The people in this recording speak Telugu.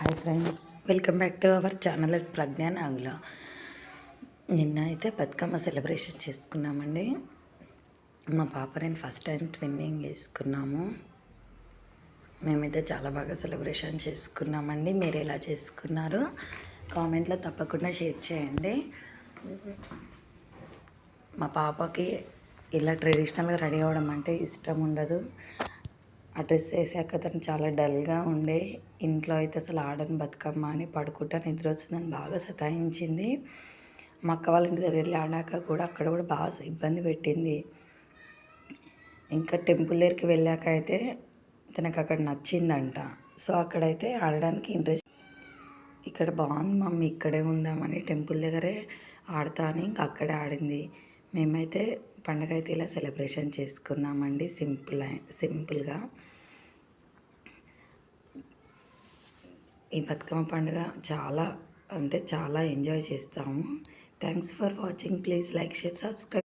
Hi friends, welcome back to our channel at Pragya Nagula. నిన్న అయితే బతుకమ్మ సెలబ్రేషన్ చేసుకున్నామండి. మా పాప నేను ఫస్ట్ టైం ట్విన్నింగ్ వేసుకున్నాము. మేమైతే చాలా బాగా సెలబ్రేషన్ చేసుకున్నామండి. మీరు ఎలా చేసుకున్నారు కామెంట్లో తప్పకుండా షేర్ చేయండి. మా పాపకి ఇలా ట్రెడిషనల్గా రెడీ అవ్వడం అంటే ఇష్టం ఉండదు. ఆ డ్రెస్ వేసాక తను చాలా డల్గా ఉండే, ఇంట్లో అయితే అసలు ఆడని బతుకమ్మ అని పడుకుంటా నిద్ర వచ్చిందని బాగా సతాయించింది. మా అక్క వాళ్ళ ఇంటి దగ్గర వెళ్ళి ఆడాక కూడా అక్కడ కూడా బాగా ఇబ్బంది పెట్టింది. ఇంకా టెంపుల్ దగ్గరికి వెళ్ళాక అయితే తనకు అక్కడ నచ్చిందంట. సో అక్కడైతే ఆడడానికి ఇంట్రెస్ట్, ఇక్కడ బాగుంది మమ్మీ ఇక్కడే ఉందామని టెంపుల్ దగ్గరే ఆడతా అని ఇంకా అక్కడే ఆడింది. మేమైతే పండగ అయితే ఇలా సెలబ్రేషన్ చేసుకున్నామండి, సింపుల్గా. ఈ బతుకమ్మ పండుగ చాలా అంటే చాలా ఎంజాయ్ చేస్తాము. Thanks for watching. Please like, share, subscribe.